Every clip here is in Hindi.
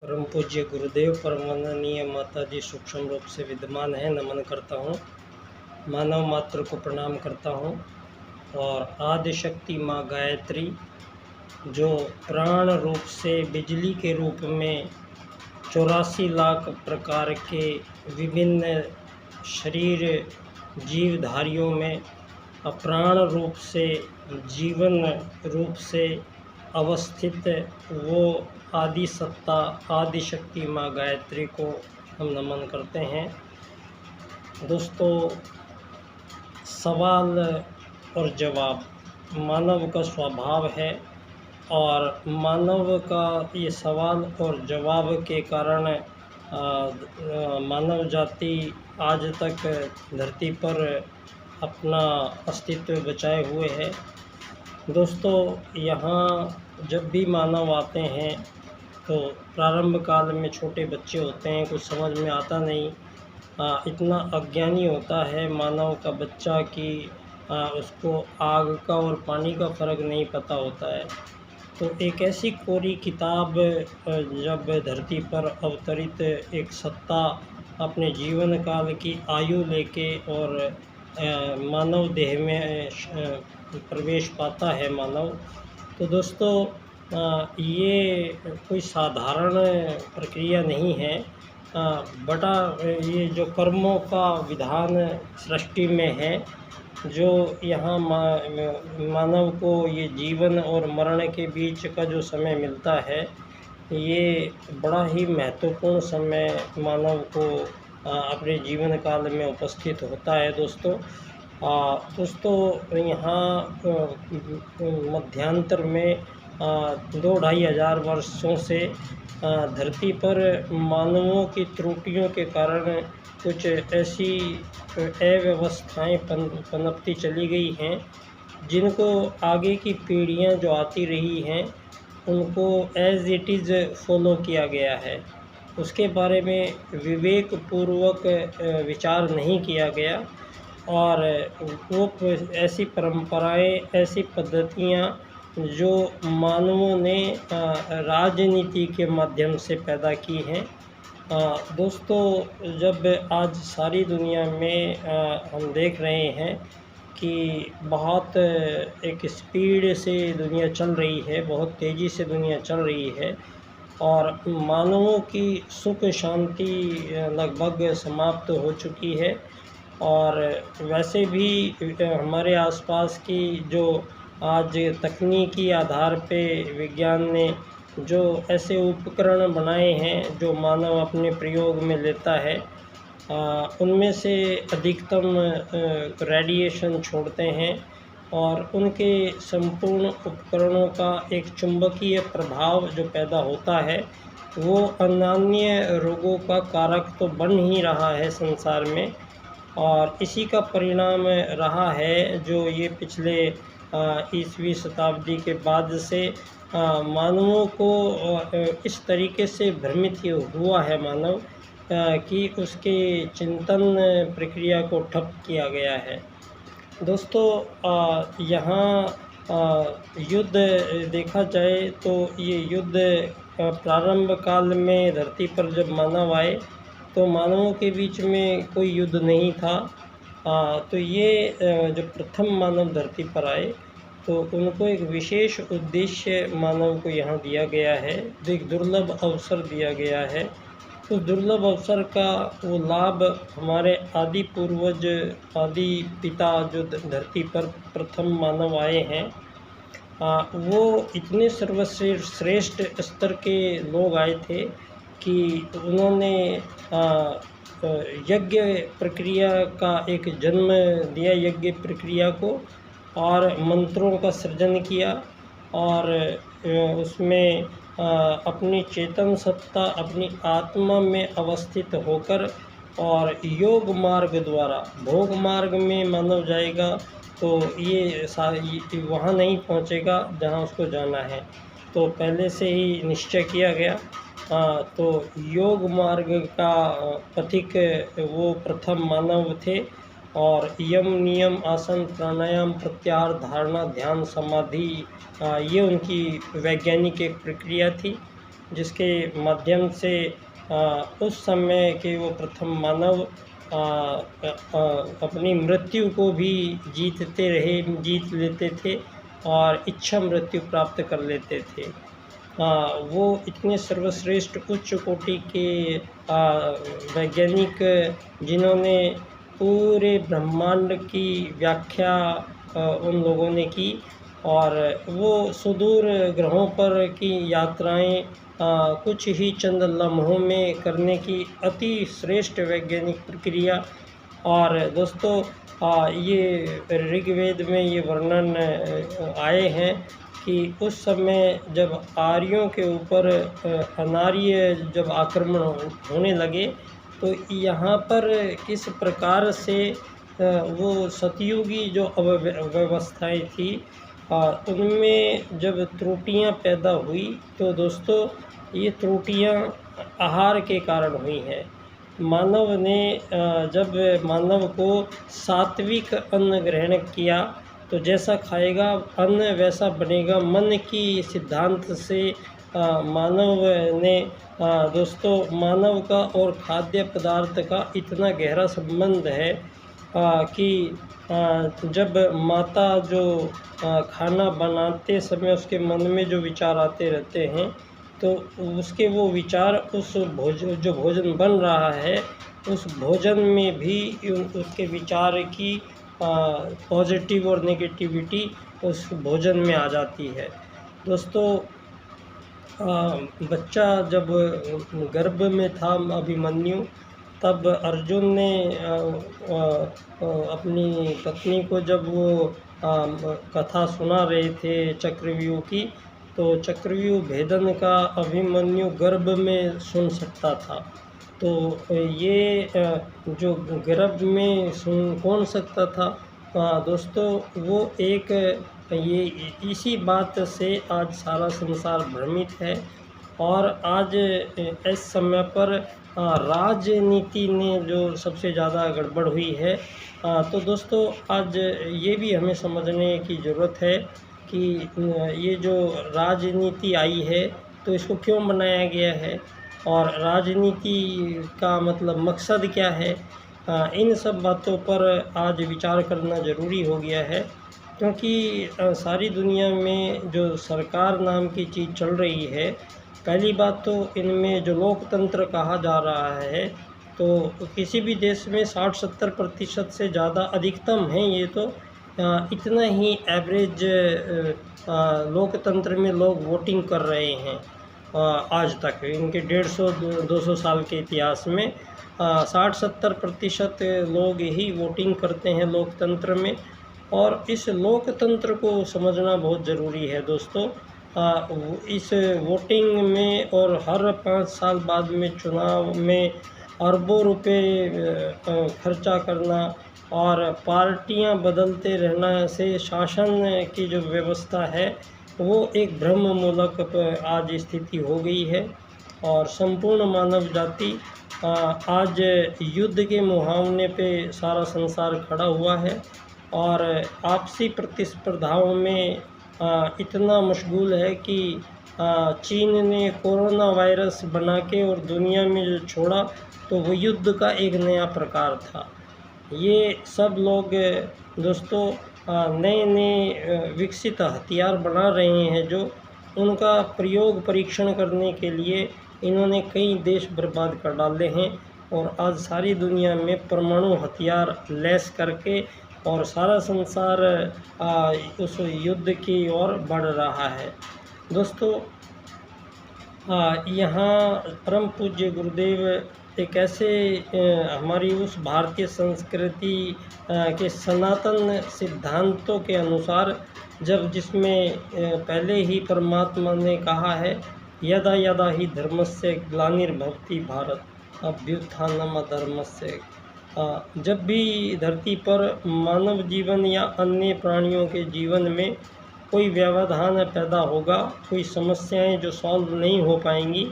परम पूज्य गुरुदेव परमवंदनीय माता जी सूक्ष्म रूप से विद्यमान है, नमन करता हूँ। मानव मात्र को प्रणाम करता हूँ। और आदि शक्ति माँ गायत्री जो प्राण रूप से बिजली के रूप में 84 लाख प्रकार के विभिन्न शरीर जीवधारियों में अप्राण रूप से जीवन रूप से अवस्थित वो आदि सत्ता आदि शक्ति माँ गायत्री को हम नमन करते हैं। दोस्तों, सवाल और जवाब मानव का स्वभाव है और मानव का ये सवाल और जवाब के कारण मानव जाति आज तक धरती पर अपना अस्तित्व बचाए हुए है। दोस्तों, यहाँ जब भी मानव आते हैं तो प्रारंभ काल में छोटे बच्चे होते हैं, कुछ समझ में आता नहीं, इतना अज्ञानी होता है मानव का बच्चा कि उसको आग का और पानी का फ़र्क नहीं पता होता है। तो एक ऐसी कोरी किताब जब धरती पर अवतरित एक सत्ता अपने जीवन काल की आयु लेके और मानव देह में प्रवेश पाता है मानव, तो दोस्तों ये कोई साधारण प्रक्रिया नहीं है। बड़ा ये जो कर्मों का विधान सृष्टि में है, जो यहाँ मानव को ये जीवन और मरण के बीच का जो समय मिलता है, ये बड़ा ही महत्वपूर्ण समय मानव को अपने जीवन काल में उपस्थित होता है। दोस्तों, यहाँ मध्यांतर में 2-2.5 हज़ार वर्षों से धरती पर मानवों की त्रुटियों के कारण कुछ ऐसी अव्यवस्थाएं पनपती चली गई हैं, जिनको आगे की पीढ़ियां जो आती रही हैं उनको एज़ इट इज़ फॉलो किया गया है। उसके बारे में विवेकपूर्वक विचार नहीं किया गया और वो ऐसी परंपराएं, ऐसी पद्धतियां जो मानवों ने राजनीति के माध्यम से पैदा की हैं। दोस्तों, जब आज सारी दुनिया में हम देख रहे हैं कि बहुत एक स्पीड से दुनिया चल रही है, बहुत तेज़ी से दुनिया चल रही है और मानवों की सुख शांति लगभग समाप्त हो चुकी है। और वैसे भी हमारे आसपास की जो आज तकनीकी आधार पे विज्ञान ने जो ऐसे उपकरण बनाए हैं जो मानव अपने प्रयोग में लेता है, उनमें से अधिकतम रेडिएशन छोड़ते हैं और उनके संपूर्ण उपकरणों का एक चुंबकीय प्रभाव जो पैदा होता है वो अन्य रोगों का कारक तो बन ही रहा है संसार में। और इसी का परिणाम रहा है जो ये पिछले 20वीं शताब्दी के बाद से मानवों को इस तरीके से भ्रमित हुआ है मानव कि उसके चिंतन प्रक्रिया को ठप किया गया है। दोस्तों, यहाँ युद्ध देखा जाए तो ये युद्ध प्रारंभ काल में धरती पर जब मानव आए तो मानवों के बीच में कोई युद्ध नहीं था। तो ये जब प्रथम मानव धरती पर आए तो उनको एक विशेष उद्देश्य मानव को यहाँ दिया गया है, एक दुर्लभ अवसर दिया गया है। उस दुर्लभ अवसर का वो लाभ हमारे आदि पूर्वज, आदि पिता जो धरती पर प्रथम मानव आए हैं, वो इतने सर्वश्रेष्ठ स्तर के लोग आए थे कि उन्होंने यज्ञ प्रक्रिया का एक जन्म दिया, यज्ञ प्रक्रिया को, और मंत्रों का सृजन किया और उसमें अपनी चेतन सत्ता अपनी आत्मा में अवस्थित होकर और योग मार्ग द्वारा, भोग मार्ग में मानव जाएगा तो ये वहाँ नहीं पहुँचेगा जहाँ उसको जाना है, तो पहले से ही निश्चय किया गया। तो योग मार्ग का पथिक वो प्रथम मानव थे और यम नियम आसन प्राणायाम प्रत्याहार धारणा ध्यान समाधि ये उनकी वैज्ञानिक एक प्रक्रिया थी जिसके माध्यम से उस समय के वो प्रथम मानव अपनी मृत्यु को भी जीत लेते थे और इच्छा मृत्यु प्राप्त कर लेते थे। वो इतने सर्वश्रेष्ठ उच्च कोटि के वैज्ञानिक जिन्होंने पूरे ब्रह्मांड की व्याख्या उन लोगों ने की, और वो सुदूर ग्रहों पर की यात्राएं कुछ ही चंद लम्हों में करने की अति श्रेष्ठ वैज्ञानिक प्रक्रिया। और दोस्तों, ये ऋग्वेद में ये वर्णन आए हैं कि उस समय जब आर्यों के ऊपर अनार्य जब आक्रमण होने लगे, तो यहाँ पर किस प्रकार से वो सतयुगी जो व्यवस्थाएं थी उनमें जब त्रुटियां पैदा हुई, तो दोस्तों ये त्रुटियां आहार के कारण हुई हैं। मानव ने जब मानव को सात्विक अन्न ग्रहण किया, तो जैसा खाएगा अन्न वैसा बनेगा। मन की सिद्धांत से मानव ने दोस्तों, मानव का और खाद्य पदार्थ का इतना गहरा संबंध है कि जब माता जो खाना बनाते समय उसके मन में जो विचार आते रहते हैं, तो उसके वो विचार उस जो भोजन बन रहा है उस भोजन में भी उसके विचार की पॉजिटिव और नेगेटिविटी उस भोजन में आ जाती है। दोस्तों, बच्चा जब गर्भ में था अभिमन्यु, तब अर्जुन ने अपनी पत्नी को जब वो कथा सुना रहे थे चक्रव्यूह की, तो चक्रव्यूह भेदन का अभिमन्यु गर्भ में सुन सकता था। तो ये जो गर्भ में सुन कौन सकता था दोस्तों, वो एक ये इसी बात से आज सारा संसार भ्रमित है। और आज इस समय पर राजनीति ने जो सबसे ज़्यादा गड़बड़ हुई है। तो दोस्तों, आज ये भी हमें समझने की ज़रूरत है कि ये जो राजनीति आई है तो इसको क्यों बनाया गया है, और राजनीति का मतलब मकसद क्या है। इन सब बातों पर आज विचार करना ज़रूरी हो गया है, क्योंकि सारी दुनिया में जो सरकार नाम की चीज़ चल रही है, पहली बात तो इनमें जो लोकतंत्र कहा जा रहा है, तो किसी भी देश में 60-70% से ज़्यादा अधिकतम है ये तो इतना ही एवरेज लोकतंत्र में लोग वोटिंग कर रहे हैं। आज तक इनके 150-200 साल के इतिहास में 60-70% लोग ही वोटिंग करते हैं लोकतंत्र में। और इस लोकतंत्र को समझना बहुत ज़रूरी है दोस्तों। इस वोटिंग में और हर 5 साल बाद में चुनाव में अरबों रुपए खर्चा करना और पार्टियां बदलते रहना से शासन की जो व्यवस्था है वो एक भ्रममूलक आज स्थिति हो गई है। और संपूर्ण मानव जाति आज युद्ध के मुहावने पे सारा संसार खड़ा हुआ है, और आपसी प्रतिस्पर्धाओं में इतना मशगूल है कि चीन ने कोरोना वायरस बना के और दुनिया में जो छोड़ा, तो वो युद्ध का एक नया प्रकार था। ये सब लोग दोस्तों नए नए विकसित हथियार बना रहे हैं, जो उनका प्रयोग परीक्षण करने के लिए इन्होंने कई देश बर्बाद कर डाले हैं। और आज सारी दुनिया में परमाणु हथियार लैस करके और सारा संसार उस युद्ध की ओर बढ़ रहा है। दोस्तों, यहाँ परम पूज्य गुरुदेव एक ऐसे हमारी उस भारतीय संस्कृति के सनातन सिद्धांतों के अनुसार, जब जिसमें पहले ही परमात्मा ने कहा है, यदा यदा ही धर्मस्य ग्लानिर्भवति भारत अभ्युत्थानम अधर्मस्य। जब भी धरती पर मानव जीवन या अन्य प्राणियों के जीवन में कोई व्यवधान पैदा होगा, कोई समस्याएं जो सॉल्व नहीं हो पाएंगी,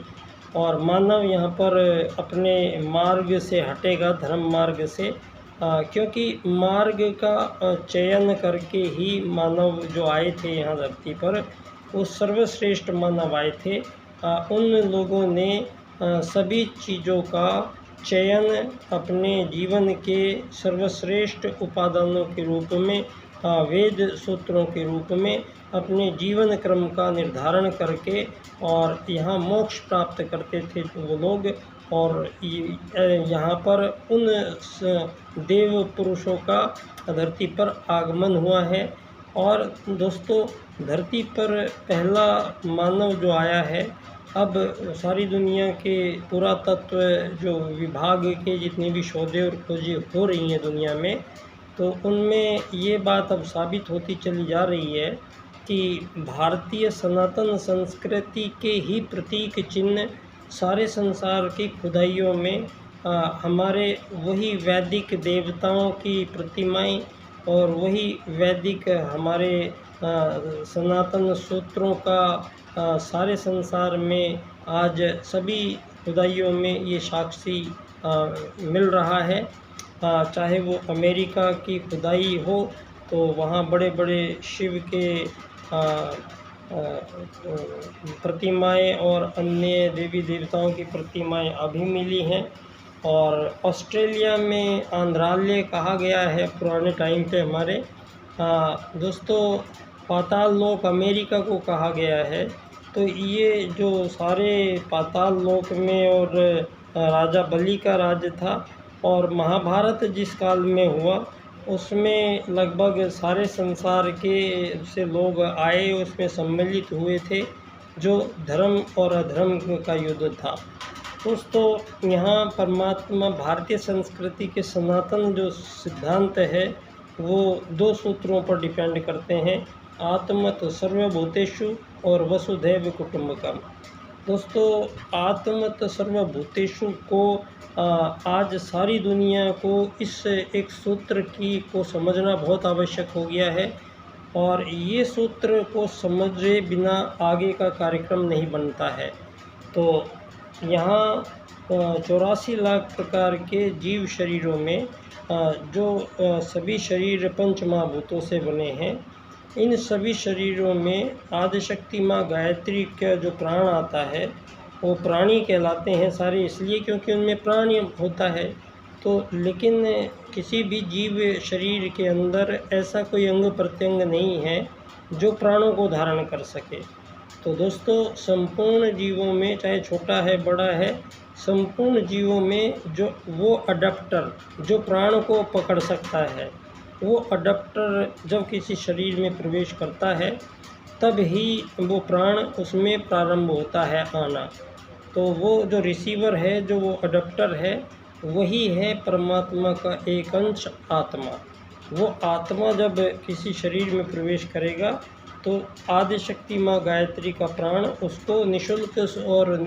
और मानव यहाँ पर अपने मार्ग से हटेगा, धर्म मार्ग से, क्योंकि मार्ग का चयन करके ही मानव जो आए थे यहाँ धरती पर, वो सर्वश्रेष्ठ मानव आए थे। उन लोगों ने सभी चीज़ों का चयन अपने जीवन के सर्वश्रेष्ठ उपादानों के रूप में, वेद सूत्रों के रूप में अपने जीवन क्रम का निर्धारण करके और यहाँ मोक्ष प्राप्त करते थे वो लोग। और यहाँ पर उन देव पुरुषों का धरती पर आगमन हुआ है। और दोस्तों, धरती पर पहला मानव जो आया है, अब सारी दुनिया के पुरातत्व जो विभाग के जितनी भी शोधें और खोजें हो रही हैं दुनिया में, तो उनमें ये बात अब साबित होती चली जा रही है कि भारतीय सनातन संस्कृति के ही प्रतीक चिन्ह सारे संसार की खुदाइयों में हमारे वही वैदिक देवताओं की प्रतिमाएं और वही वैदिक हमारे सनातन सूत्रों का सारे संसार में आज सभी खुदाइयों में ये साक्षी मिल रहा है। चाहे वो अमेरिका की खुदाई हो तो वहाँ बड़े बड़े शिव के प्रतिमाएं और अन्य देवी देवताओं की प्रतिमाएं अभी मिली हैं। और ऑस्ट्रेलिया में आंध्रालय कहा गया है पुराने टाइम पे हमारे। दोस्तों, पाताल लोक अमेरिका को कहा गया है। तो ये जो सारे पाताल लोक में और राजा बलि का राज्य था, और महाभारत जिस काल में हुआ उसमें लगभग सारे संसार के से लोग आए, उसमें सम्मिलित हुए थे, जो धर्म और अधर्म का युद्ध था। दोस्तों, यहाँ परमात्मा भारतीय संस्कृति के सनातन जो सिद्धांत है वो 2 सूत्रों पर डिपेंड करते हैं, आत्मत सर्वभूतेषु और वसुधैव कुटुंबकम। दोस्तों, आत्मत सर्वभूतेषु को आज सारी दुनिया को इस एक सूत्र को समझना बहुत आवश्यक हो गया है। और ये सूत्र को समझे बिना आगे का कार्यक्रम नहीं बनता है। तो यहाँ 84 लाख प्रकार के जीव शरीरों में जो सभी शरीर पंच महाभूतों से बने हैं, इन सभी शरीरों में आदिशक्ति माँ गायत्री का जो प्राण आता है वो प्राणी कहलाते हैं सारे, इसलिए क्योंकि उनमें प्राण होता है। तो लेकिन किसी भी जीव शरीर के अंदर ऐसा कोई अंग प्रत्यंग नहीं है जो प्राणों को धारण कर सके। तो दोस्तों, संपूर्ण जीवों में, चाहे छोटा है बड़ा है, संपूर्ण जीवों में जो वो अडप्टर जो प्राण को पकड़ सकता है, वो अडप्टर जब किसी शरीर में प्रवेश करता है तब ही वो प्राण उसमें प्रारंभ होता है आना। तो वो जो रिसीवर है, जो वो अडप्टर है, वही है परमात्मा का एक अंश आत्मा। वो आत्मा जब किसी शरीर में प्रवेश करेगा तो आदिशक्ति माँ गायत्री का प्राण उसको निःशुल्क और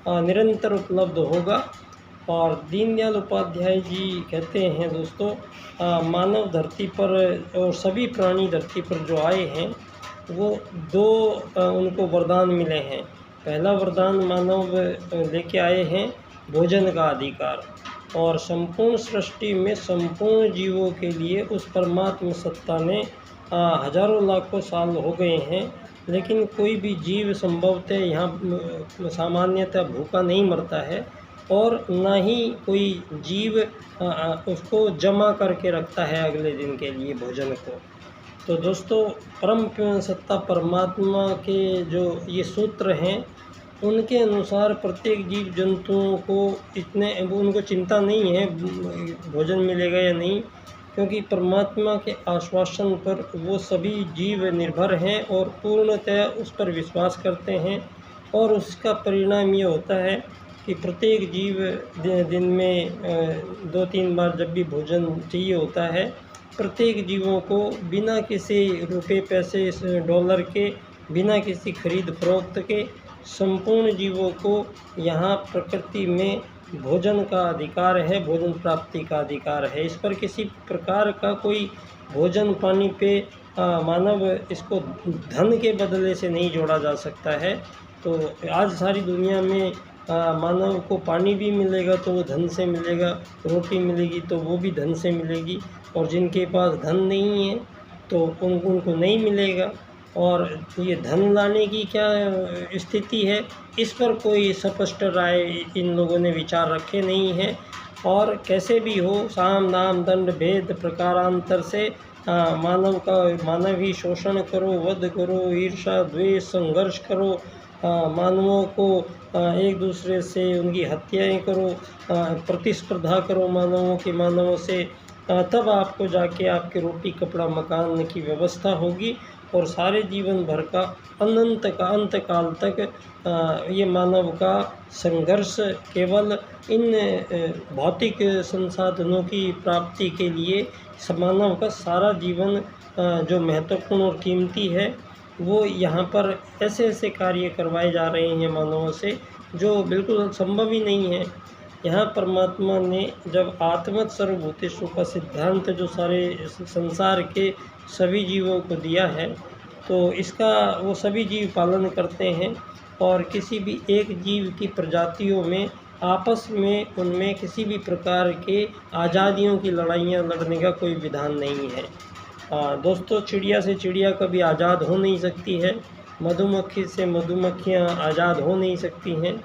निरंतर उपलब्ध होगा। और दीनदयाल उपाध्याय जी कहते हैं दोस्तों, मानव धरती पर और सभी प्राणी धरती पर जो आए हैं वो 2 उनको वरदान मिले हैं। पहला वरदान मानव लेके आए हैं भोजन का अधिकार, और संपूर्ण सृष्टि में संपूर्ण जीवों के लिए उस परमात्मा सत्ता ने हजारों लाखों साल हो गए हैं, लेकिन कोई भी जीव संभवतः यहाँ सामान्यतः भूखा नहीं मरता है, और ना ही कोई जीव उसको जमा करके रखता है अगले दिन के लिए भोजन को। तो दोस्तों, परम सत्ता परमात्मा के जो ये सूत्र हैं, उनके अनुसार प्रत्येक जीव जंतुओं को उनको चिंता नहीं है भोजन मिलेगा या नहीं, क्योंकि परमात्मा के आश्वासन पर वो सभी जीव निर्भर हैं और पूर्णतः उस पर विश्वास करते हैं। और उसका परिणाम ये होता है कि प्रत्येक जीव दिन में 2-3 बार जब भी भोजन चाहिए होता है, प्रत्येक जीवों को बिना किसी रुपए पैसे डॉलर के, बिना किसी खरीद फरोख्त के, संपूर्ण जीवों को यहाँ प्रकृति में भोजन का अधिकार है, भोजन प्राप्ति का अधिकार है। इस पर किसी प्रकार का कोई भोजन पानी पे मानव इसको धन के बदले से नहीं जोड़ा जा सकता है। तो आज सारी दुनिया में मानव को पानी भी मिलेगा तो वो धन से मिलेगा, रोटी मिलेगी तो वो भी धन से मिलेगी, और जिनके पास धन नहीं है तो उनको नहीं मिलेगा। और ये धन लाने की क्या स्थिति है, इस पर कोई स्पष्ट राय इन लोगों ने विचार रखे नहीं हैं। और कैसे भी हो, साम दाम दंड भेद प्रकारांतर से मानवी शोषण करो, वध करो, ईर्ष्या द्वेष संघर्ष करो, मानवों को एक दूसरे से उनकी हत्याएं करो, प्रतिस्पर्धा करो मानवों से, तब आपको जाके आपके रोटी कपड़ा मकान की व्यवस्था होगी। और सारे जीवन भर का अंत काल तक ये मानव का संघर्ष केवल इन भौतिक संसाधनों की प्राप्ति के लिए मानव का सारा जीवन जो महत्वपूर्ण और कीमती है, वो यहाँ पर ऐसे कार्य करवाए जा रहे हैं मानवों से जो बिल्कुल संभव ही नहीं है। यहाँ परमात्मा ने जब आत्मत सर्वभूतेषु का सिद्धांत जो सारे संसार के सभी जीवों को दिया है, तो इसका वो सभी जीव पालन करते हैं। और किसी भी एक जीव की प्रजातियों में आपस में उनमें किसी भी प्रकार के आज़ादियों की लड़ाइयाँ लड़ने का कोई विधान नहीं है। दोस्तों, चिड़िया से चिड़िया कभी आज़ाद हो नहीं सकती है, मधुमक्खी से मधुमक्खियाँ आज़ाद हो नहीं सकती हैं।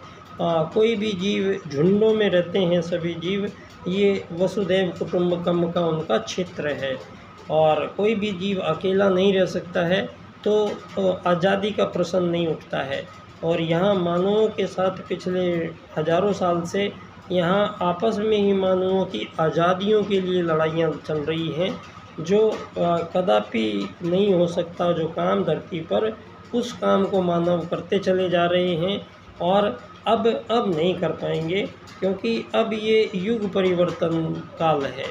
कोई भी जीव झुंडों में रहते हैं, सभी जीव, ये वसुधैव कुटुंबकम का उनका क्षेत्र है। और कोई भी जीव अकेला नहीं रह सकता है, तो आज़ादी का प्रश्न नहीं उठता है। और यहाँ मानवों के साथ पिछले हज़ारों साल से यहाँ आपस में ही मानवों की आज़ादियों के लिए लड़ाइयाँ चल रही हैं, जो कदापि नहीं हो सकता। जो काम धरती पर, उस काम को मानव करते चले जा रहे हैं और अब नहीं कर पाएंगे, क्योंकि अब ये युग परिवर्तन काल है।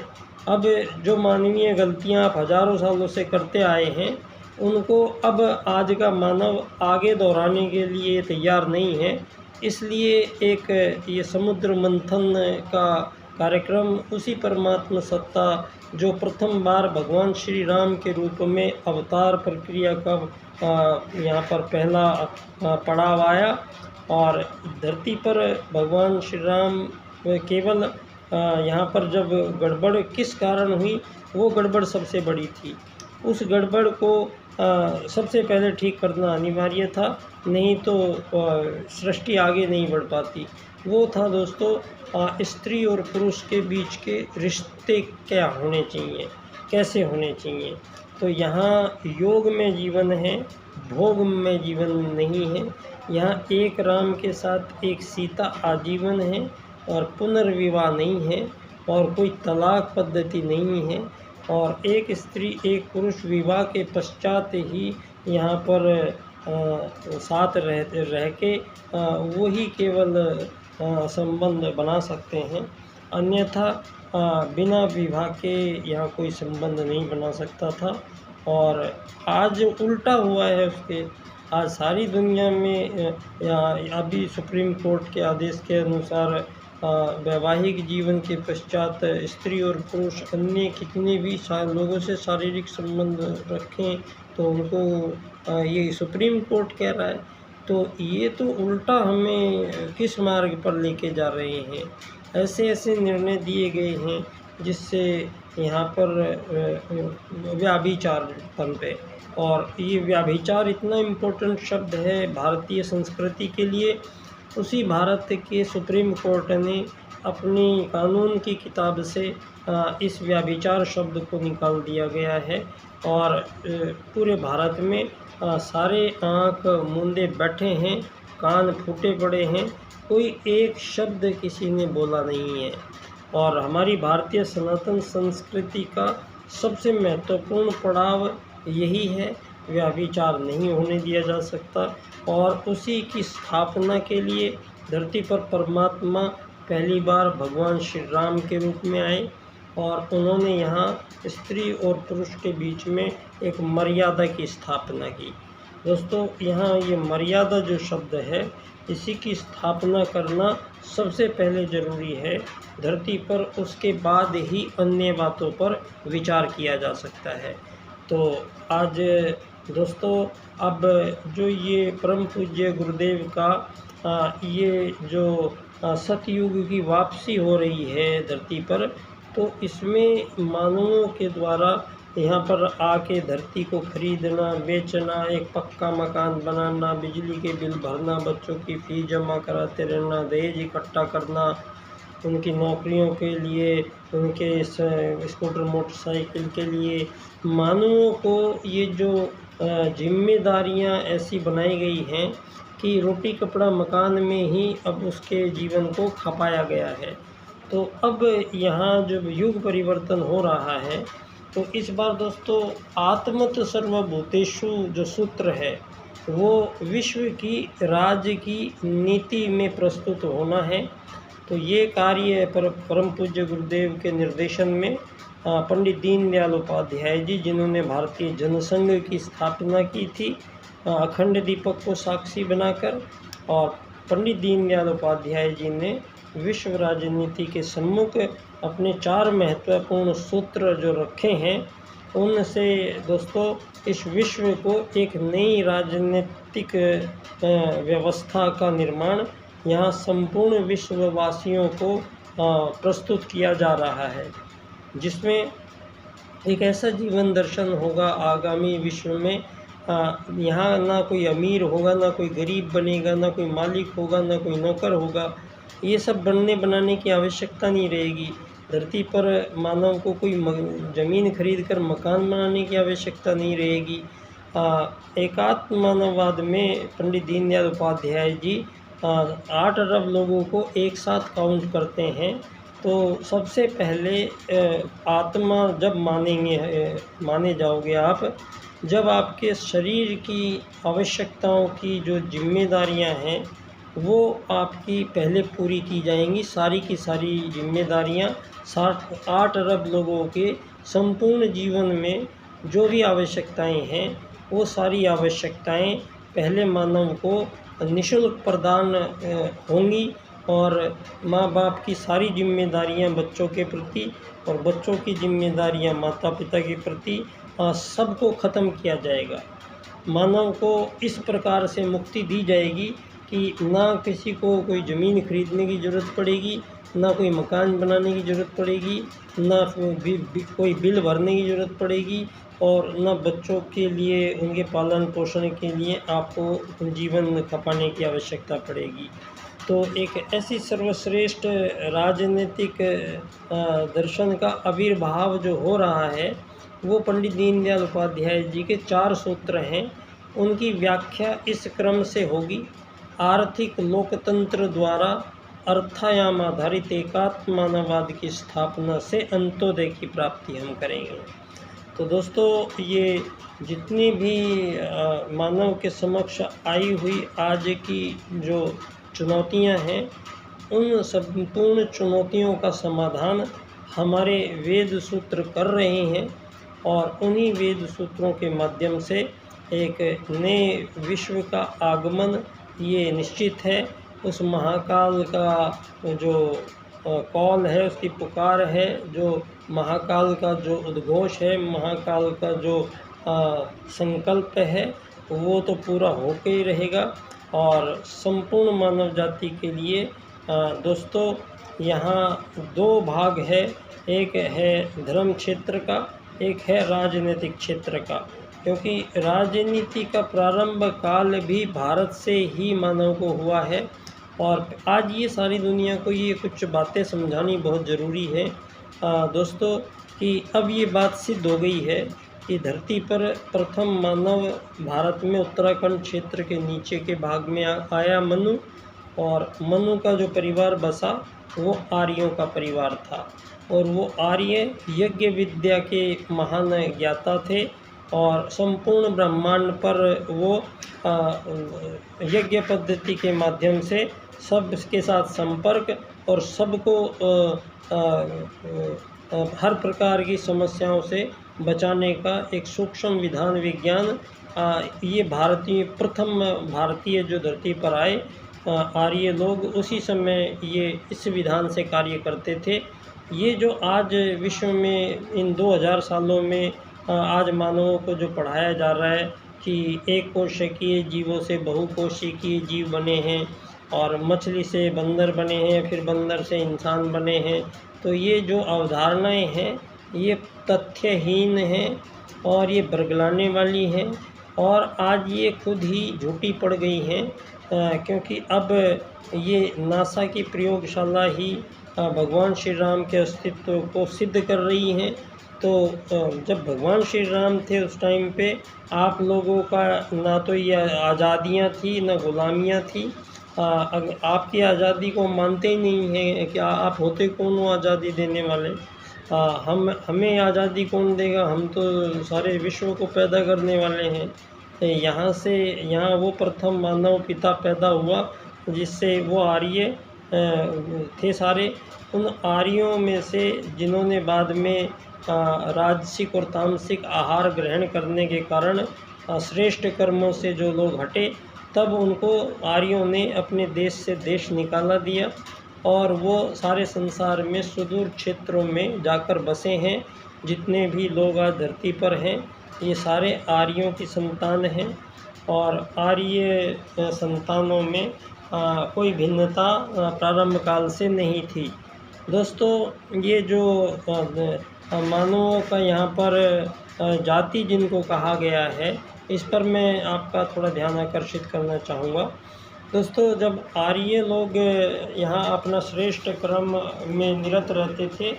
अब जो मानवीय गलतियाँ आप हज़ारों सालों से करते आए हैं, उनको अब आज का मानव आगे दोहराने के लिए तैयार नहीं है। इसलिए एक ये समुद्र मंथन का कार्यक्रम उसी परमात्मा सत्ता जो प्रथम बार भगवान श्री राम के रूप में अवतार प्रक्रिया का यहाँ पर पहला पड़ाव आया। और धरती पर भगवान श्री राम केवल यहाँ पर जब गड़बड़ किस कारण हुई, वो गड़बड़ सबसे बड़ी थी। उस गड़बड़ को सबसे पहले ठीक करना अनिवार्य था, नहीं तो सृष्टि आगे नहीं बढ़ पाती। वो था दोस्तों, स्त्री और पुरुष के बीच के रिश्ते क्या होने चाहिए, कैसे होने चाहिए। तो यहाँ योग में जीवन है, भोग में जीवन नहीं है। यहाँ एक राम के साथ एक सीता आजीवन है, और पुनर्विवाह नहीं है, और कोई तलाक पद्धति नहीं है। और एक स्त्री एक पुरुष विवाह के पश्चात ही यहाँ पर साथ रह के वही केवल संबंध बना सकते हैं। अन्यथा बिना विवाह के यहाँ कोई संबंध नहीं बना सकता था। और आज उल्टा हुआ है उसके। आज सारी दुनिया में अभी सुप्रीम कोर्ट के आदेश के अनुसार वैवाहिक जीवन के पश्चात स्त्री और पुरुष अन्य कितने भी लोगों से शारीरिक संबंध रखें, तो उनको ये सुप्रीम कोर्ट कह रहा है। तो ये तो उल्टा हमें किस मार्ग पर लेके जा रहे हैं। ऐसे निर्णय दिए गए हैं जिससे यहाँ पर व्याभिचार पनपे। और ये व्याभिचार इतना इम्पोर्टेंट शब्द है भारतीय संस्कृति के लिए। उसी भारत के सुप्रीम कोर्ट ने अपनी कानून की किताब से इस व्याभिचार शब्द को निकाल दिया गया है। और पूरे भारत में सारे आँख मूंदे बैठे हैं, कान फूटे पड़े हैं, कोई एक शब्द किसी ने बोला नहीं है। और हमारी भारतीय सनातन संस्कृति का सबसे महत्वपूर्ण पड़ाव यही है, व्याभिचार नहीं होने दिया जा सकता। और उसी की स्थापना के लिए धरती पर परमात्मा पहली बार भगवान श्री राम के रूप में आए, और उन्होंने यहाँ स्त्री और पुरुष के बीच में एक मर्यादा की स्थापना की। दोस्तों, यहाँ ये मर्यादा जो शब्द है, इसी की स्थापना करना सबसे पहले ज़रूरी है धरती पर। उसके बाद ही अन्य बातों पर विचार किया जा सकता है। तो आज दोस्तों, अब जो ये परम पूज्य गुरुदेव का ये जो सतयुग की वापसी हो रही है धरती पर, तो इसमें मानवों के द्वारा यहाँ पर आके धरती को खरीदना, बेचना, एक पक्का मकान बनाना, बिजली के बिल भरना, बच्चों की फ़ीस जमा कराते रहना, दहेज इकट्ठा करना, उनकी नौकरियों के लिए, उनके स्कूटर मोटरसाइकिल के लिए मानवों को ये जो जिम्मेदारियां ऐसी बनाई गई हैं कि रोटी कपड़ा मकान में ही अब उसके जीवन को खपाया गया है। तो अब यहाँ जब युग परिवर्तन हो रहा है तो इस बार दोस्तों आत्मत सर्वभूतेषु जो सूत्र है वो विश्व की राज्य की नीति में प्रस्तुत होना है। तो ये कार्य परम पूज्य गुरुदेव के निर्देशन में पंडित दीनदयाल उपाध्याय जी, जिन्होंने भारतीय जनसंघ की स्थापना की थी अखंड दीपक को साक्षी बनाकर, और पंडित दीनदयाल उपाध्याय जी ने विश्व राजनीति के सम्मुख अपने 4 महत्वपूर्ण सूत्र जो रखे हैं, उनसे दोस्तों इस विश्व को एक नई राजनीतिक व्यवस्था का निर्माण यहाँ संपूर्ण विश्ववासियों को प्रस्तुत किया जा रहा है, जिसमें एक ऐसा जीवन दर्शन होगा आगामी विश्व में। यहाँ ना कोई अमीर होगा, ना कोई गरीब बनेगा, ना कोई मालिक होगा, ना कोई नौकर होगा। ये सब बनने बनाने की आवश्यकता नहीं रहेगी। धरती पर मानव को कोई ज़मीन खरीद कर मकान बनाने की आवश्यकता नहीं रहेगी। एकात्म मानववाद में पंडित दीनदयाल उपाध्याय जी 8 अरब लोगों को एक साथ काउंट करते हैं। तो सबसे पहले आत्मा जब माने जाओगे आप, जब आपके शरीर की आवश्यकताओं की जो जिम्मेदारियां हैं वो आपकी पहले पूरी की जाएंगी। सारी की सारी जिम्मेदारियां 8 अरब लोगों के संपूर्ण जीवन में जो भी आवश्यकताएं हैं वो सारी आवश्यकताएं पहले मानव को निःशुल्क प्रदान होंगी, और माँ बाप की सारी जिम्मेदारियां बच्चों के प्रति और बच्चों की जिम्मेदारियां माता पिता के प्रति सबको ख़त्म किया जाएगा। मानव को इस प्रकार से मुक्ति दी जाएगी कि ना किसी को कोई ज़मीन खरीदने की ज़रूरत पड़ेगी, ना कोई मकान बनाने की ज़रूरत पड़ेगी, ना कोई बिल भरने की ज़रूरत पड़ेगी, और न बच्चों के लिए उनके पालन पोषण के लिए आपको जीवन खपाने की आवश्यकता पड़ेगी। तो एक ऐसी सर्वश्रेष्ठ राजनीतिक दर्शन का आविर्भाव जो हो रहा है वो पंडित दीनदयाल उपाध्याय जी के 4 सूत्र हैं। उनकी व्याख्या इस क्रम से होगी: आर्थिक लोकतंत्र द्वारा अर्थायाम आधारित एकात्म मानववाद की स्थापना से अंत्योदय की प्राप्ति हम करेंगे। तो दोस्तों ये जितनी भी मानव के समक्ष आई हुई आज की जो चुनौतियां हैं, उन संपूर्ण चुनौतियों का समाधान हमारे वेद सूत्र कर रहे हैं, और उन्हीं वेद सूत्रों के माध्यम से एक नए विश्व का आगमन ये निश्चित है। उस महाकाल का जो कॉल है, उसकी पुकार है, जो महाकाल का जो उद्घोष है, महाकाल का जो संकल्प है, वो तो पूरा होके ही रहेगा। और संपूर्ण मानव जाति के लिए दोस्तों यहाँ 2 भाग है, एक है धर्म क्षेत्र का, एक है राजनीतिक क्षेत्र का, क्योंकि राजनीति का प्रारंभ काल भी भारत से ही मानव को हुआ है। और आज ये सारी दुनिया को ये कुछ बातें समझानी बहुत ज़रूरी है दोस्तों, कि अब ये बात सिद्ध हो गई है कि धरती पर प्रथम मानव भारत में उत्तराखंड क्षेत्र के नीचे के भाग में आया मनु, और मनु का जो परिवार बसा वो आर्यों का परिवार था, और वो आर्य यज्ञ विद्या के महान ज्ञाता थे, और संपूर्ण ब्रह्मांड पर वो यज्ञ पद्धति के माध्यम से सबके साथ संपर्क और सबको हर प्रकार की समस्याओं से बचाने का एक सूक्ष्म विधान विज्ञान ये प्रथम भारतीय जो धरती पर आए आर्य लोग, उसी समय ये इस विधान से कार्य करते थे। ये जो आज विश्व में इन 2000 सालों में आज मानवों को जो पढ़ाया जा रहा है कि एक कोशिकीय जीवों से बहुकोशिकीय जीव बने हैं, और मछली से बंदर बने हैं, फिर बंदर से इंसान बने हैं, तो ये जो अवधारणाएं हैं ये तथ्यहीन है और ये बरगलाने वाली है, और आज ये खुद ही झूठी पड़ गई हैं, क्योंकि अब ये नासा की प्रयोगशाला ही भगवान श्री राम के अस्तित्व को सिद्ध कर रही हैं। तो जब भगवान श्री राम थे उस टाइम पे आप लोगों का ना तो ये आज़ादियाँ थी ना ग़ुलामियाँ थी। आपकी आज़ादी को मानते ही नहीं हैं कि आप होते कौन हो आज़ादी देने वाले। हमें आज़ादी कौन देगा, हम तो सारे विश्व को पैदा करने वाले हैं। यहाँ वो प्रथम मानव पिता पैदा हुआ जिससे वो आर्य थे सारे। उन आर्यों में से जिन्होंने बाद में राजसिक और तामसिक आहार ग्रहण करने के कारण श्रेष्ठ कर्मों से जो लोग हटे, तब उनको आर्यों ने अपने देश से देश निकाला दिया और वो सारे संसार में सुदूर क्षेत्रों में जाकर बसे हैं। जितने भी लोग आज धरती पर हैं ये सारे आर्यों की संतान हैं, और आर्य संतानों में कोई भिन्नता प्रारंभ काल से नहीं थी। दोस्तों, ये जो मानवों का यहाँ पर जाति जिनको कहा गया है, इस पर मैं आपका थोड़ा ध्यान आकर्षित करना चाहूँगा। दोस्तों, जब आर्य लोग यहाँ अपना श्रेष्ठ कर्म में निरत रहते थे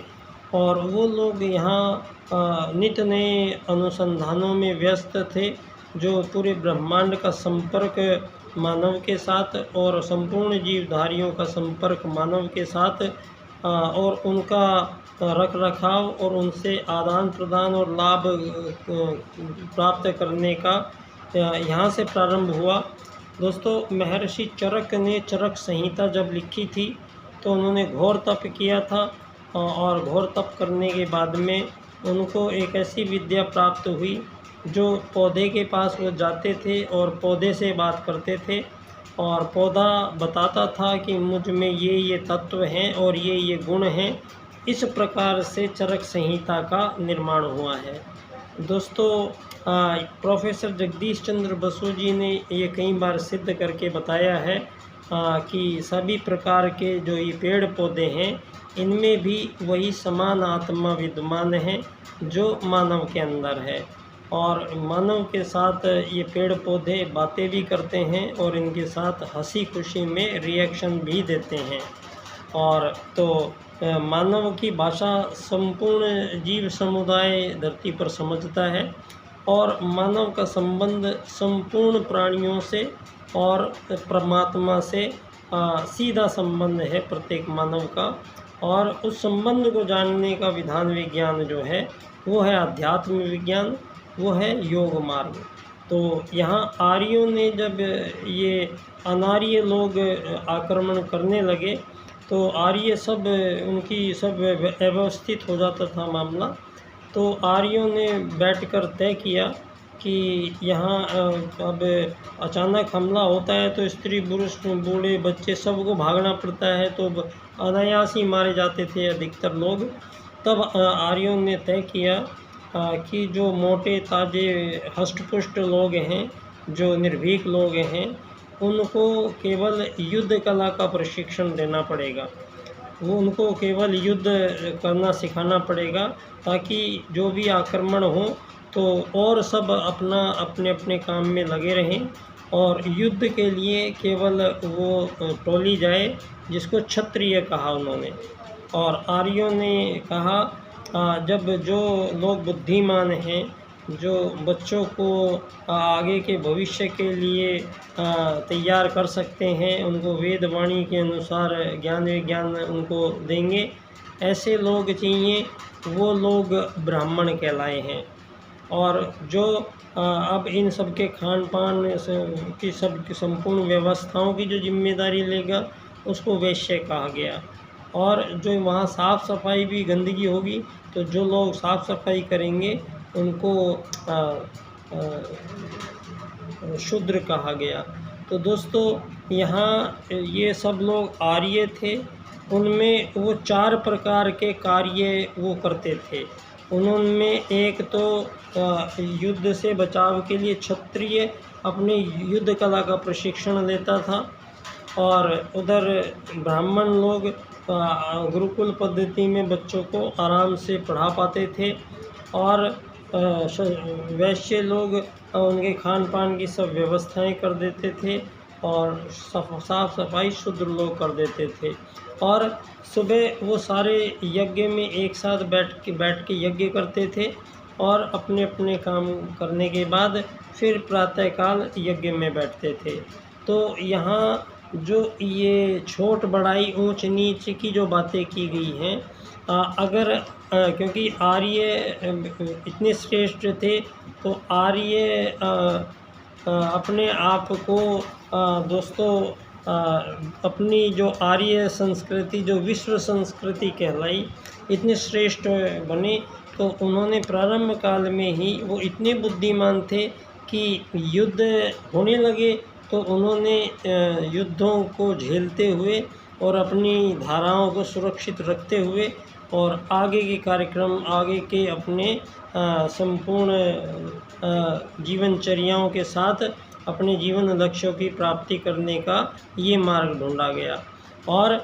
और वो लोग यहाँ नित नए अनुसंधानों में व्यस्त थे, जो पूरे ब्रह्मांड का संपर्क मानव के साथ और संपूर्ण जीवधारियों का संपर्क मानव के साथ और उनका रख रखाव और उनसे आदान प्रदान और लाभ प्राप्त करने का यहाँ से प्रारंभ हुआ। दोस्तों, महर्षि चरक ने चरक संहिता जब लिखी थी तो उन्होंने घोर तप किया था, और घोर तप करने के बाद में उनको एक ऐसी विद्या प्राप्त हुई जो पौधे के पास वो जाते थे और पौधे से बात करते थे, और पौधा बताता था कि मुझ में ये तत्व हैं और ये गुण हैं। इस प्रकार से चरक संहिता का निर्माण हुआ है। दोस्तों, प्रोफेसर जगदीश चंद्र बसु जी ने ये कई बार सिद्ध करके बताया है कि सभी प्रकार के जो ये पेड़ पौधे हैं इनमें भी वही समान आत्मा विद्यमान है जो मानव के अंदर है, और मानव के साथ ये पेड़ पौधे बातें भी करते हैं और इनके साथ हंसी खुशी में रिएक्शन भी देते हैं। और तो मानव की भाषा संपूर्ण जीव समुदाय धरती पर समझता है, और मानव का संबंध संपूर्ण प्राणियों से और परमात्मा से सीधा संबंध है प्रत्येक मानव का, और उस संबंध को जानने का विधान विज्ञान जो है वो है अध्यात्म विज्ञान, वो है योग मार्ग। तो यहाँ आर्यों ने जब ये अनार्य लोग आक्रमण करने लगे तो आर्य सब उनकी सब व्यवस्थित हो जाता था मामला। तो आर्यों ने बैठकर तय किया कि यहाँ अब अचानक हमला होता है तो स्त्री पुरुष बूढ़े बच्चे सबको भागना पड़ता है, तो अनायास ही मारे जाते थे अधिकतर लोग। तब आर्यों ने तय किया कि जो मोटे ताजे हष्ट-पुष्ट लोग हैं, जो निर्भीक लोग हैं, उनको केवल युद्ध कला का प्रशिक्षण देना पड़ेगा। वो उनको केवल युद्ध करना सिखाना पड़ेगा, ताकि जो भी आक्रमण हो तो और सब अपने अपने काम में लगे रहें, और युद्ध के लिए केवल वो टोली जाए जिसको क्षत्रिय कहा उन्होंने। और आर्यों ने कहा जब जो लोग बुद्धिमान हैं, जो बच्चों को आगे के भविष्य के लिए तैयार कर सकते हैं, उनको वेद वाणी के अनुसार ज्ञान विज्ञान उनको देंगे, ऐसे लोग चाहिए, वो लोग ब्राह्मण कहलाए हैं। और जो अब इन सब के खान पान की सब संपूर्ण व्यवस्थाओं की जो जिम्मेदारी लेगा उसको वैश्य कहा गया। और जो वहाँ साफ़ सफाई भी गंदगी होगी तो जो लोग साफ़ सफाई करेंगे उनको शूद्र कहा गया। तो दोस्तों, यहाँ ये सब लोग आर्य थे, उनमें वो 4 प्रकार के कार्य वो करते थे। उनमें एक तो युद्ध से बचाव के लिए क्षत्रिय अपने युद्ध कला का प्रशिक्षण लेता था, और उधर ब्राह्मण लोग गुरुकुल पद्धति में बच्चों को आराम से पढ़ा पाते थे। और वैश्य लोग उनके खान पान की सब व्यवस्थाएं कर देते थे और साफ सफाई शूद्र लोग कर देते थे। और सुबह वो सारे यज्ञ में एक साथ बैठ के यज्ञ करते थे और अपने अपने काम करने के बाद फिर प्रातःकाल यज्ञ में बैठते थे। तो यहाँ जो ये छोट बड़ाई ऊंच नीच की जो बातें की गई हैं, अगर क्योंकि आर्य इतने श्रेष्ठ थे, तो आर्य अपने आप को दोस्तों अपनी जो आर्य संस्कृति जो विश्व संस्कृति कहलाई इतने श्रेष्ठ बने, तो उन्होंने प्रारंभ काल में ही वो इतने बुद्धिमान थे कि युद्ध होने लगे तो उन्होंने युद्धों को झेलते हुए और अपनी धाराओं को सुरक्षित रखते हुए और आगे के कार्यक्रम आगे के अपने संपूर्ण जीवनचर्याओं के साथ अपने जीवन लक्ष्यों की प्राप्ति करने का ये मार्ग ढूंढा गया। और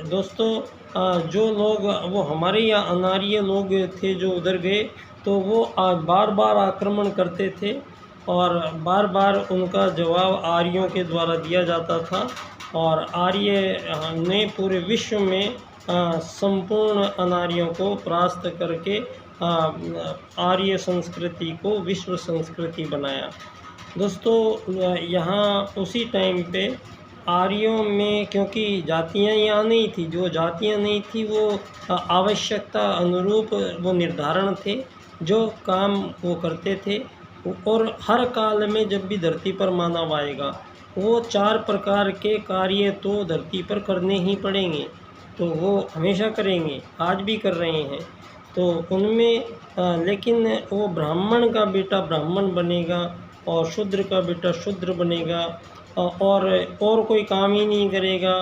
दोस्तों जो लोग वो हमारे यहाँ अनार्य लोग थे जो उधर गए, तो वो बार बार आक्रमण करते थे और बार बार उनका जवाब आर्यों के द्वारा दिया जाता था। और आर्य ने पूरे विश्व में संपूर्ण अनार्यों को परास्त करके आर्य संस्कृति को विश्व संस्कृति बनाया। दोस्तों यहाँ उसी टाइम पे आर्यों में क्योंकि जातियाँ यहाँ नहीं थी, जो जातियाँ नहीं थी वो आवश्यकता अनुरूप वो निर्धारण थे, जो काम वो करते थे। और हर काल में जब भी धरती पर मानव आएगा वो 4 प्रकार के कार्य तो धरती पर करने ही पड़ेंगे, तो वो हमेशा करेंगे, आज भी कर रहे हैं। तो उनमें लेकिन वो ब्राह्मण का बेटा ब्राह्मण बनेगा और शूद्र का बेटा शूद्र बनेगा और कोई काम ही नहीं करेगा।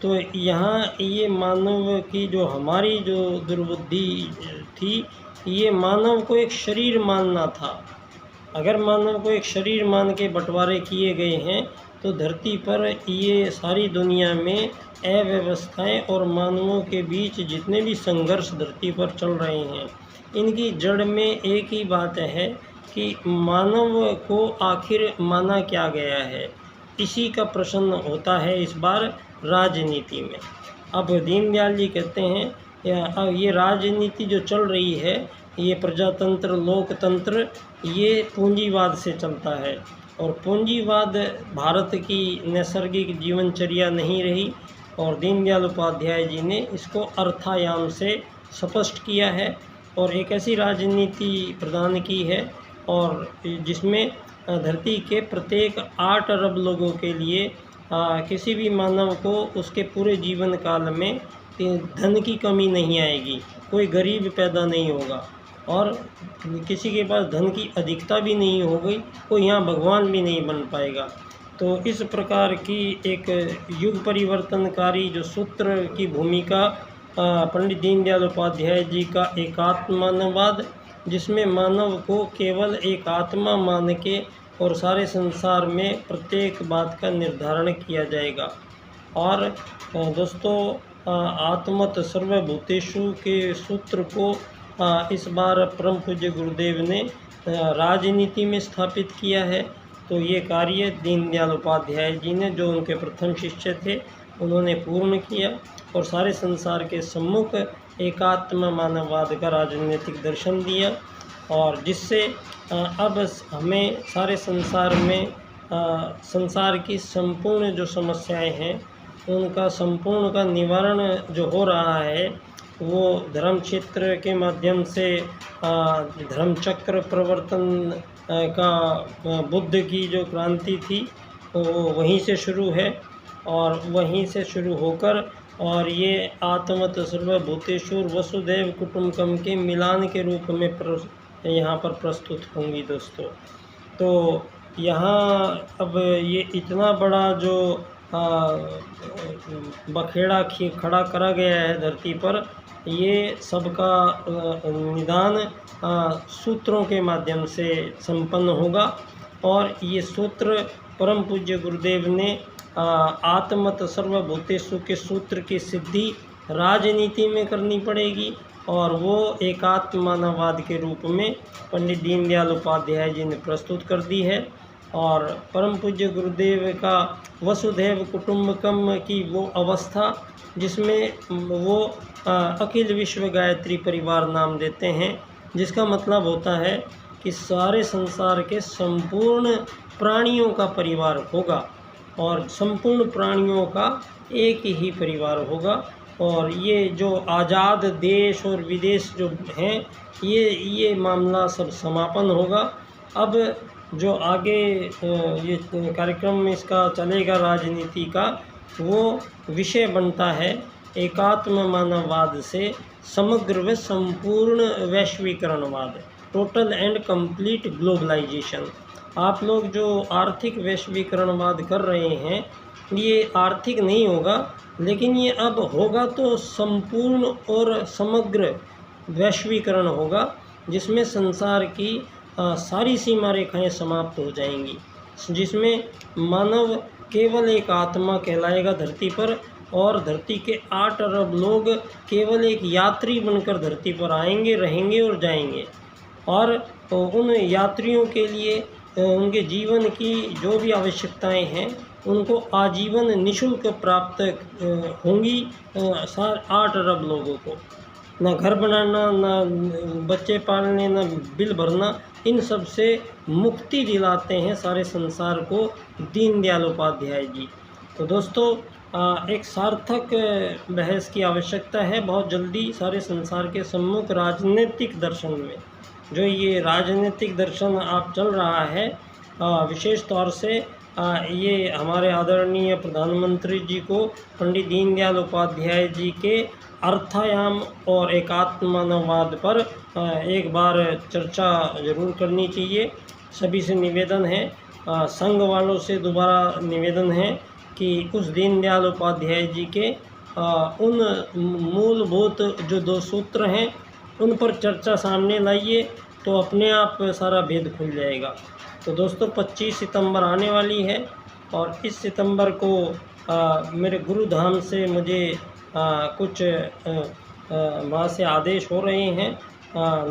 तो यहाँ ये मानव की जो हमारी जो दुर्बुद्धि थी, ये मानव को एक शरीर मानना था। अगर मानव को एक शरीर मान के बंटवारे किए गए हैं, तो धरती पर ये सारी दुनिया में अव्यवस्थाएं और मानवों के बीच जितने भी संघर्ष धरती पर चल रहे हैं, इनकी जड़ में एक ही बात है कि मानव को आखिर माना क्या गया है। इसी का प्रश्न होता है इस बार राजनीति में। अब दीनदयाल जी कहते हैं ये राजनीति जो चल रही है, ये प्रजातंत्र लोकतंत्र, ये पूंजीवाद से चलता है। और पूंजीवाद भारत की नैसर्गिक जीवनचर्या नहीं रही, और दीनदयाल उपाध्याय जी ने इसको अर्थायाम से स्पष्ट किया है और एक ऐसी राजनीति प्रदान की है और जिसमें धरती के प्रत्येक 8 अरब लोगों के लिए किसी भी मानव को उसके पूरे जीवन काल में धन की कमी नहीं आएगी, कोई गरीब पैदा नहीं होगा और किसी के पास धन की अधिकता भी नहीं होगी, कोई यहाँ भगवान भी नहीं बन पाएगा। तो इस प्रकार की एक युग परिवर्तनकारी जो सूत्र की भूमिका पंडित दीनदयाल उपाध्याय जी का एकात्मवाद, जिसमें मानव को केवल एक आत्मा मान के और सारे संसार में प्रत्येक बात का निर्धारण किया जाएगा। और दोस्तों आत्मत सर्वभूतेषु के सूत्र को इस बार परम पूज्य गुरुदेव ने राजनीति में स्थापित किया है। तो ये कार्य दीनदयाल उपाध्याय जी ने, जो उनके प्रथम शिष्य थे, उन्होंने पूर्ण किया और सारे संसार के सम्मुख एकात्म मानववाद का राजनीतिक दर्शन दिया, और जिससे अब हमें सारे संसार में संसार की संपूर्ण जो समस्याएं हैं उनका संपूर्ण का निवारण जो हो रहा है, वो धर्म क्षेत्र के माध्यम से धर्मचक्र प्रवर्तन का बुद्ध की जो क्रांति थी वो वहीं से शुरू है और वहीं से शुरू होकर और ये आत्मत सर्वभूतेषु वसुधैव कुटुम्बकम के मिलान के रूप में यहाँ पर प्रस्तुत होंगी दोस्तों। तो यहाँ अब ये इतना बड़ा जो बखेड़ा खड़ा करा गया है धरती पर, ये सबका निदान सूत्रों के माध्यम से संपन्न होगा। और ये सूत्र परम पूज्य गुरुदेव ने आत्मत सर्वभूतेषु के सूत्र की सिद्धि राजनीति में करनी पड़ेगी, और वो एकात्म मानववाद के रूप में पंडित दीनदयाल उपाध्याय जी ने प्रस्तुत कर दी है। और परम पूज्य गुरुदेव का वसुधैव कुटुंबकम की वो अवस्था जिसमें वो अखिल विश्व गायत्री परिवार नाम देते हैं, जिसका मतलब होता है कि सारे संसार के संपूर्ण प्राणियों का परिवार होगा और संपूर्ण प्राणियों का एक ही परिवार होगा। और ये जो आज़ाद देश और विदेश जो हैं, ये मामला सब समापन होगा। अब जो आगे ये कार्यक्रम इसका चलेगा राजनीति का, वो विषय बनता है एकात्म मानववाद से समग्र व संपूर्ण वैश्वीकरणवाद, टोटल एंड कंप्लीट ग्लोबलाइजेशन। आप लोग जो आर्थिक वैश्वीकरणवाद कर रहे हैं, ये आर्थिक नहीं होगा, लेकिन ये अब होगा तो संपूर्ण और समग्र वैश्वीकरण होगा, जिसमें संसार की सारी सीमा रेखाएं समाप्त हो जाएंगी, जिसमें मानव केवल एक आत्मा कहलाएगा धरती पर, और धरती के 8 अरब लोग केवल एक यात्री बनकर धरती पर आएंगे, रहेंगे और जाएंगे। और उन यात्रियों के लिए उनके जीवन की जो भी आवश्यकताएं हैं उनको आजीवन निःशुल्क प्राप्त होंगी 8 अरब लोगों को। ना घर बनाना, ना बच्चे पालने, ना बिल भरना, इन सब से मुक्ति दिलाते हैं सारे संसार को दीनदयाल उपाध्याय जी। तो दोस्तों, एक सार्थक बहस की आवश्यकता है बहुत जल्दी सारे संसार के सम्मुख राजनीतिक दर्शन में। जो ये राजनीतिक दर्शन आप चल रहा है, विशेष तौर से ये हमारे आदरणीय प्रधानमंत्री जी को पंडित दीनदयाल उपाध्याय जी के अर्थायाम और एकात्म मानववाद पर एक बार चर्चा ज़रूर करनी चाहिए। सभी से निवेदन है, संघ वालों से दोबारा निवेदन है कि उस दीनदयाल उपाध्याय जी के उन मूलभूत जो 2 सूत्र हैं उन पर चर्चा सामने लाइए, तो अपने आप सारा भेद खुल जाएगा। तो दोस्तों, 25 सितंबर आने वाली है, और इस सितंबर को मेरे गुरुधाम से मुझे कुछ वहाँ से आदेश हो रहे हैं।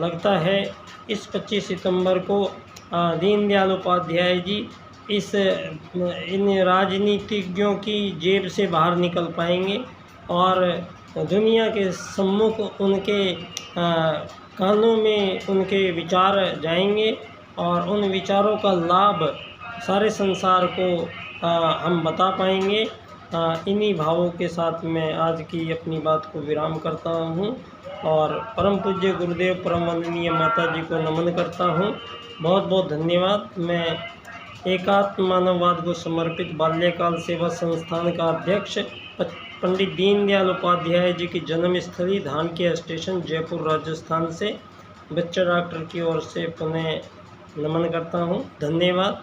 लगता है इस 25 सितंबर को दीनदयाल उपाध्याय जी इन राजनीतिज्ञों की जेब से बाहर निकल पाएंगे, और दुनिया के सम्मुख उनके कानों में उनके विचार जाएंगे, और उन विचारों का लाभ सारे संसार को हम बता पाएंगे। इन्हीं भावों के साथ मैं आज की अपनी बात को विराम करता हूँ, और परम पूज्य गुरुदेव परम वंदनीय माता जी को नमन करता हूँ। बहुत बहुत धन्यवाद। मैं एकात्म मानववाद को समर्पित बाल्यकाल सेवा संस्थान का अध्यक्ष पंडित दीनदयाल उपाध्याय जी की जन्मस्थली धानक्या स्टेशन, जयपुर, राजस्थान से बच्चा डॉक्टर की ओर से पुनः नमन करता हूँ। धन्यवाद।